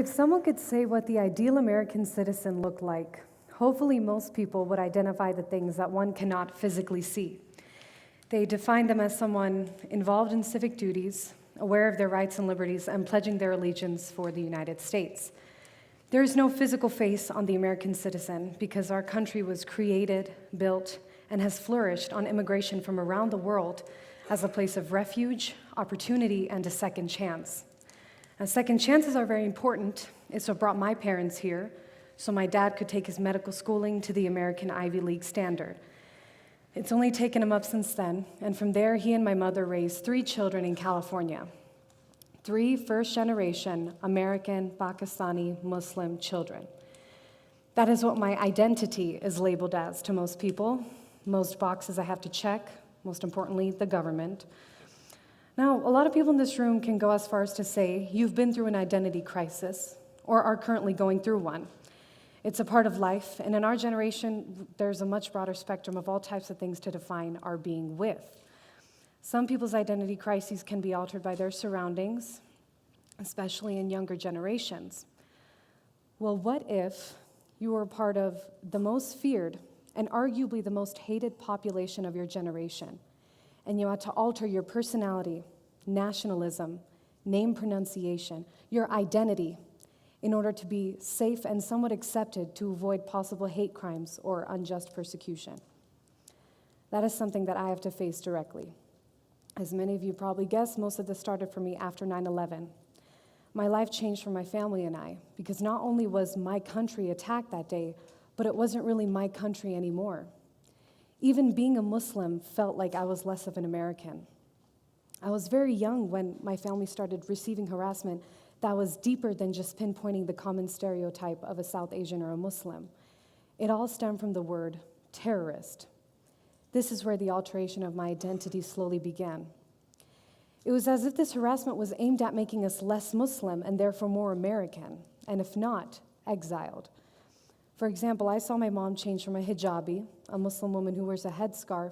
If someone could say what the ideal American citizen looked like, hopefully most people would identify the things that one cannot physically see. They define them as someone involved in civic duties, aware of their rights and liberties, and pledging their allegiance for the United States. There is no physical face on the American citizen because our country was created, built, and has flourished on immigration from around the world as a place of refuge, opportunity, and a second chance. Now, second chances are very important. It's what brought my parents here, so my dad could take his medical schooling to the American Ivy League standard. It's only taken him up since then, and from there, he and my mother raised 3 children in California. 3 first-generation American, Pakistani, Muslim children. That is what my identity is labeled as to most people. Most boxes I have to check, most importantly, the government. Now, a lot of people in this room can go as far as to say you've been through an identity crisis or are currently going through one. It's a part of life, and in our generation, there's a much broader spectrum of all types of things to define our being with. Some people's identity crises can be altered by their surroundings, especially in younger generations. Well, what if you were part of the most feared and arguably the most hated population of your generation, and you had to alter your personality, nationalism, name pronunciation, your identity, in order to be safe and somewhat accepted to avoid possible hate crimes or unjust persecution? That is something that I have to face directly. As many of you probably guessed, most of this started for me after 9/11. My life changed for my family and I, because not only was my country attacked that day, but it wasn't really my country anymore. Even being a Muslim felt like I was less of an American. I was very young when my family started receiving harassment that was deeper than just pinpointing the common stereotype of a South Asian or a Muslim. It all stemmed from the word terrorist. This is where the alteration of my identity slowly began. It was as if this harassment was aimed at making us less Muslim and therefore more American, and if not, exiled. For example, I saw my mom change from a hijabi, a Muslim woman who wears a headscarf,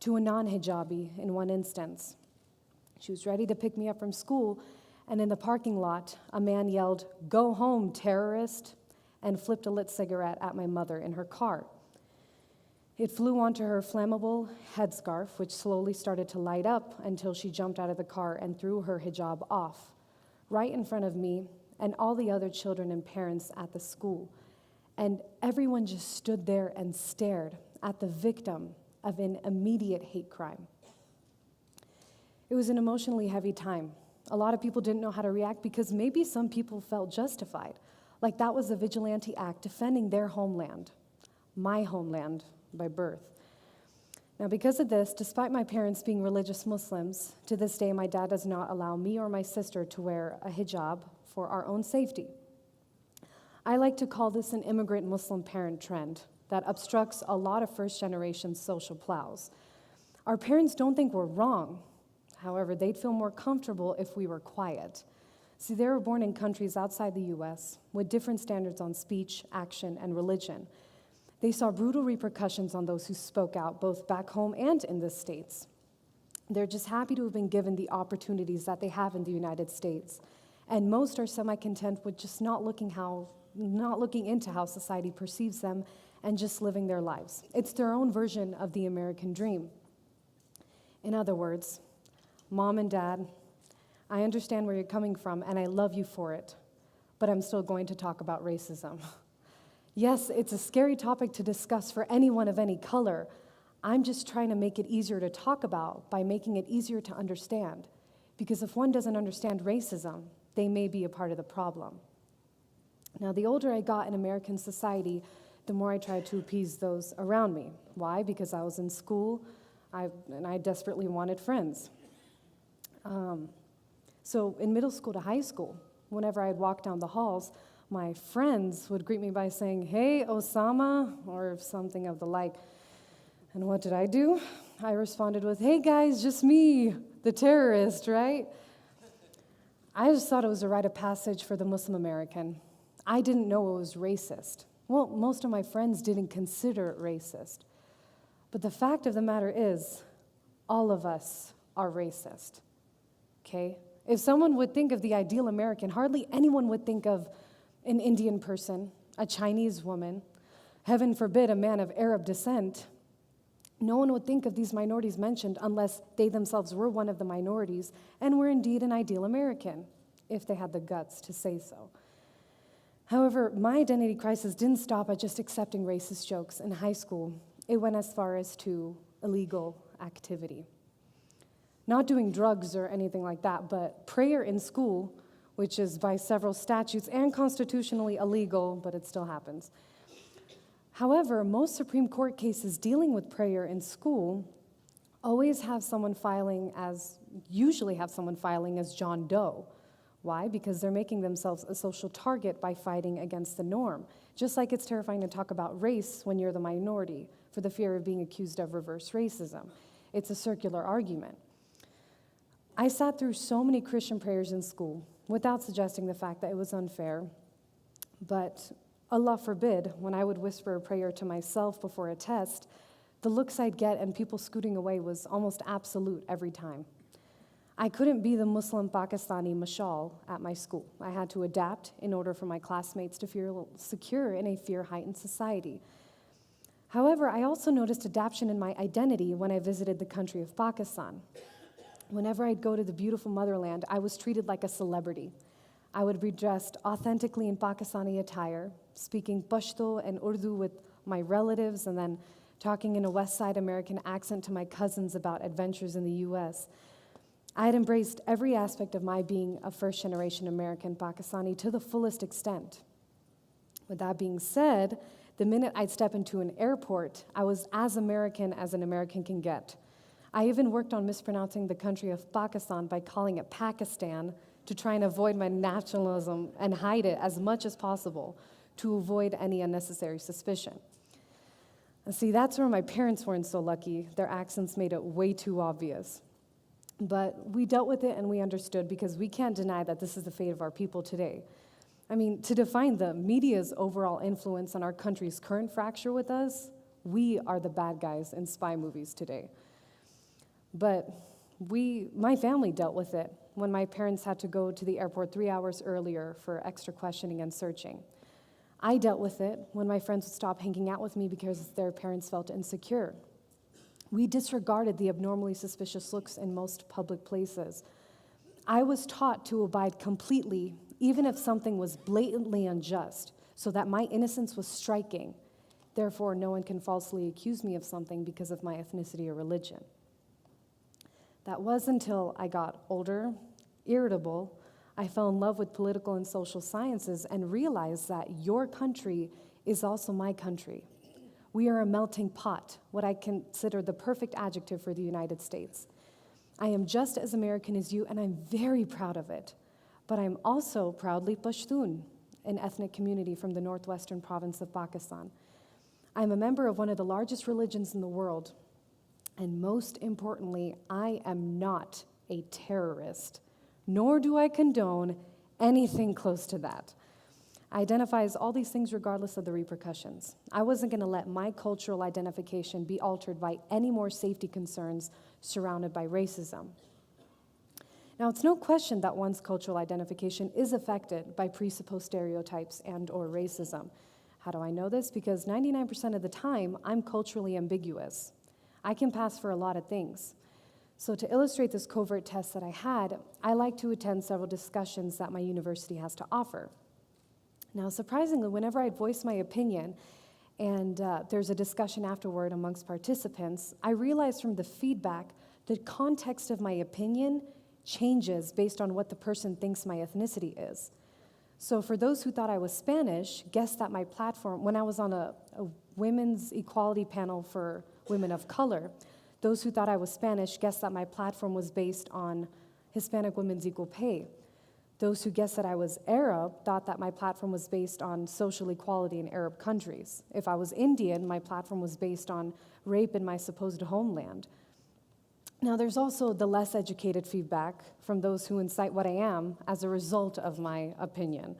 to a non-hijabi in one instance. She was ready to pick me up from school, and in the parking lot, a man yelled, "Go home, terrorist," and flipped a lit cigarette at my mother in her car. It flew onto her flammable headscarf, which slowly started to light up until she jumped out of the car and threw her hijab off, right in front of me and all the other children and parents at the school. And everyone just stood there and stared at the victim of an immediate hate crime. It was an emotionally heavy time. A lot of people didn't know how to react because maybe some people felt justified, like that was a vigilante act defending their homeland, my homeland by birth. Now, because of this, despite my parents being religious Muslims, to this day my dad does not allow me or my sister to wear a hijab for our own safety. I like to call this an immigrant Muslim parent trend that obstructs a lot of first-generation social plows. Our parents don't think we're wrong. However, they'd feel more comfortable if we were quiet. See, they were born in countries outside the U.S. with different standards on speech, action, and religion. They saw brutal repercussions on those who spoke out, both back home and in the States. They're just happy to have been given the opportunities that they have in the United States. And most are semi-content with just not looking into how society perceives them and just living their lives. It's their own version of the American dream. In other words, Mom and Dad, I understand where you're coming from and I love you for it, but I'm still going to talk about racism. Yes, it's a scary topic to discuss for anyone of any color. I'm just trying to make it easier to talk about by making it easier to understand. Because if one doesn't understand racism, they may be a part of the problem. Now, the older I got in American society, the more I tried to appease those around me. Why? Because I was in school, and I desperately wanted friends. So in middle school to high school, whenever I'd walk down the halls, my friends would greet me by saying, "Hey, Osama," or something of the like. And what did I do? I responded with, "Hey guys, just me, the terrorist," right? I just thought it was a rite of passage for the Muslim American. I didn't know it was racist. Well, most of my friends didn't consider it racist. But the fact of the matter is, all of us are racist, okay? If someone would think of the ideal American, hardly anyone would think of an Indian person, a Chinese woman, heaven forbid, a man of Arab descent, no one would think of these minorities mentioned unless they themselves were one of the minorities and were indeed an ideal American, if they had the guts to say so. However, my identity crisis didn't stop at just accepting racist jokes in high school. It went as far as to illegal activity. Not doing drugs or anything like that, but prayer in school, which is by several statutes and constitutionally illegal, but it still happens. However, most Supreme Court cases dealing with prayer in school usually have someone filing as John Doe. Why? Because they're making themselves a social target by fighting against the norm. Just like it's terrifying to talk about race when you're the minority for the fear of being accused of reverse racism. It's a circular argument. I sat through so many Christian prayers in school without suggesting the fact that it was unfair, but Allah forbid, when I would whisper a prayer to myself before a test, the looks I'd get and people scooting away was almost absolute every time. I couldn't be the Muslim Pakistani mashal at my school. I had to adapt in order for my classmates to feel secure in a fear-heightened society. However, I also noticed adaptation in my identity when I visited the country of Pakistan. Whenever I'd go to the beautiful motherland, I was treated like a celebrity. I would be dressed authentically in Pakistani attire, speaking Pashto and Urdu with my relatives, and then talking in a West Side American accent to my cousins about adventures in the US. I had embraced every aspect of my being a first-generation American Pakistani to the fullest extent. With that being said, the minute I'd step into an airport, I was as American as an American can get. I even worked on mispronouncing the country of Pakistan by calling it Pakistan to try and avoid my nationalism and hide it as much as possible to avoid any unnecessary suspicion. And see, that's where my parents weren't so lucky. Their accents made it way too obvious. But we dealt with it and we understood because we can't deny that this is the fate of our people today. I mean, to define the media's overall influence on our country's current fracture with us, we are the bad guys in spy movies today. But my family dealt with it when my parents had to go to the airport 3 hours earlier for extra questioning and searching. I dealt with it when my friends would stop hanging out with me because their parents felt insecure. We disregarded the abnormally suspicious looks in most public places. I was taught to abide completely, even if something was blatantly unjust, so that my innocence was striking. Therefore, no one can falsely accuse me of something because of my ethnicity or religion. That was until I got older, irritable. I fell in love with political and social sciences and realized that your country is also my country. We are a melting pot, what I consider the perfect adjective for the United States. I am just as American as you, and I'm very proud of it. But I'm also proudly Pashtun, an ethnic community from the northwestern province of Pakistan. I'm a member of one of the largest religions in the world. And most importantly, I am not a terrorist, nor do I condone anything close to that. I identify as all these things regardless of the repercussions. I wasn't going to let my cultural identification be altered by any more safety concerns surrounded by racism. Now, it's no question that one's cultural identification is affected by presupposed stereotypes and/or racism. How do I know this? Because 99% of the time, I'm culturally ambiguous. I can pass for a lot of things. So to illustrate this covert test that I had, I like to attend several discussions that my university has to offer. Now, surprisingly, whenever I'd voice my opinion and there's a discussion afterward amongst participants, I realized from the feedback the context of my opinion changes based on what the person thinks my ethnicity is. So for those who thought I was Spanish, guess that my platform, when I was on a women's equality panel for women of color, those who thought I was Spanish guessed that my platform was based on Hispanic women's equal pay. Those who guessed that I was Arab thought that my platform was based on social equality in Arab countries. If I was Indian, my platform was based on rape in my supposed homeland. Now, there's also the less educated feedback from those who incite what I am as a result of my opinion.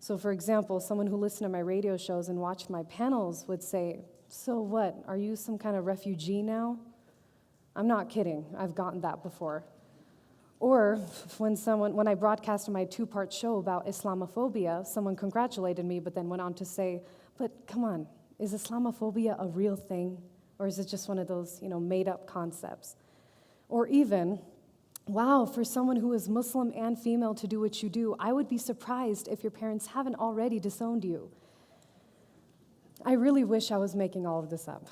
So, for example, someone who listened to my radio shows and watched my panels would say, "So what, are you some kind of refugee now?" I'm not kidding, I've gotten that before. Or when I broadcasted my 2-part show about Islamophobia, someone congratulated me, but then went on to say, but come on, is Islamophobia a real thing? Or is it just one of those, made-up concepts? Or even, wow, for someone who is Muslim and female to do what you do, I would be surprised if your parents haven't already disowned you. I really wish I was making all of this up.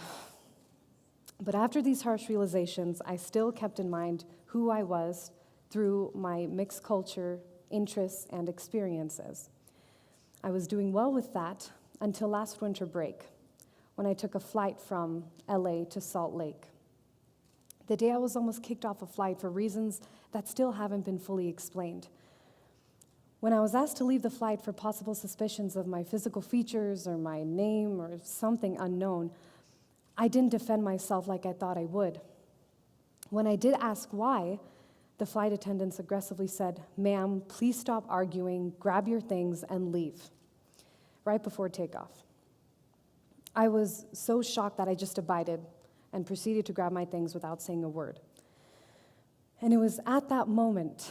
But after these harsh realizations, I still kept in mind who I was through my mixed culture, interests, and experiences. I was doing well with that until last winter break, when I took a flight from LA to Salt Lake. The day I was almost kicked off a flight for reasons that still haven't been fully explained. When I was asked to leave the flight for possible suspicions of my physical features or my name or something unknown, I didn't defend myself like I thought I would. When I did ask why, the flight attendants aggressively said, "Ma'am, please stop arguing, grab your things, and leave," right before takeoff. I was so shocked that I just abided and proceeded to grab my things without saying a word. And it was at that moment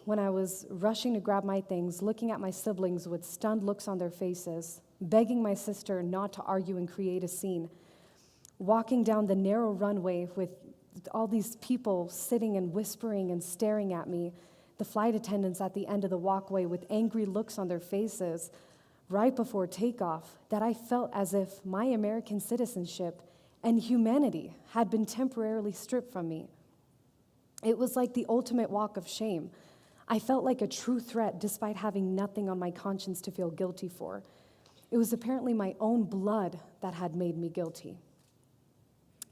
when I was rushing to grab my things, looking at my siblings with stunned looks on their faces, begging my sister not to argue and create a scene, walking down the narrow runway with all these people sitting and whispering and staring at me, the flight attendants at the end of the walkway with angry looks on their faces, right before takeoff, that I felt as if my American citizenship and humanity had been temporarily stripped from me. It was like the ultimate walk of shame. I felt like a true threat despite having nothing on my conscience to feel guilty for. It was apparently my own blood that had made me guilty.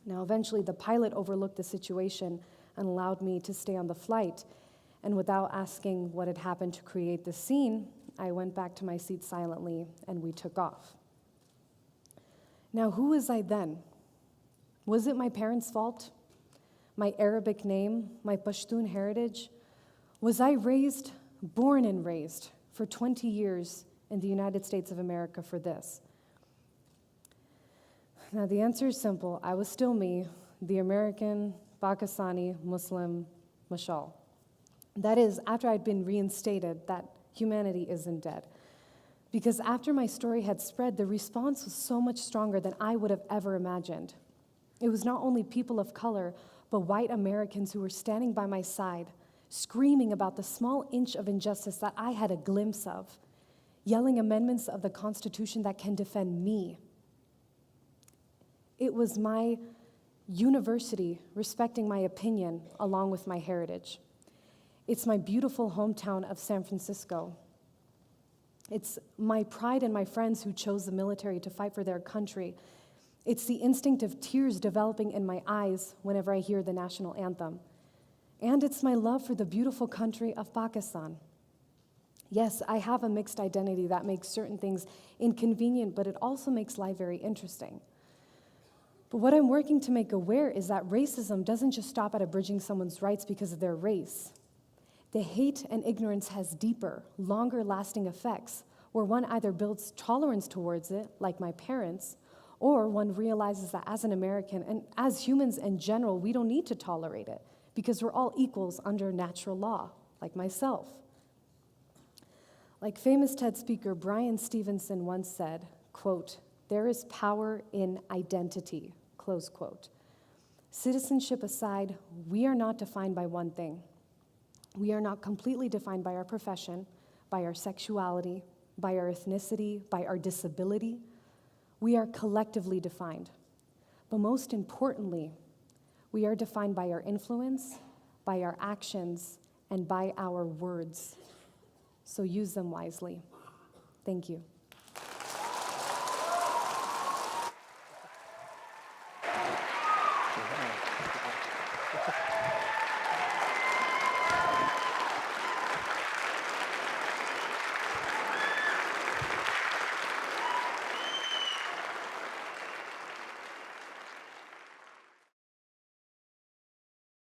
Now, eventually, the pilot overlooked the situation and allowed me to stay on the flight. And without asking what had happened to create the scene, I went back to my seat silently, and we took off. Now, who was I then? Was it my parents' fault? My Arabic name? My Pashtun heritage? Was I born and raised, for 20 years in the United States of America for this? Now, the answer is simple. I was still me, the American, Pakistani, Muslim, Mashal. That is, after I'd been reinstated that humanity isn't dead. Because after my story had spread, the response was so much stronger than I would have ever imagined. It was not only people of color, but white Americans who were standing by my side, screaming about the small inch of injustice that I had a glimpse of, yelling amendments of the Constitution that can defend me. It was my university respecting my opinion along with my heritage. It's my beautiful hometown of San Francisco. It's my pride and my friends who chose the military to fight for their country. It's the instinct of tears developing in my eyes whenever I hear the national anthem. And it's my love for the beautiful country of Pakistan. Yes, I have a mixed identity that makes certain things inconvenient, but it also makes life very interesting. But what I'm working to make aware is that racism doesn't just stop at abridging someone's rights because of their race. The hate and ignorance has deeper, longer-lasting effects, where one either builds tolerance towards it, like my parents, or one realizes that as an American, and as humans in general, we don't need to tolerate it, because we're all equals under natural law, like myself. Like famous TED speaker Brian Stevenson once said, quote, "There is power in identity," close quote. Citizenship aside, we are not defined by one thing. We are not completely defined by our profession, by our sexuality, by our ethnicity, by our disability. We are collectively defined. But most importantly, we are defined by our influence, by our actions, and by our words. So use them wisely. Thank you.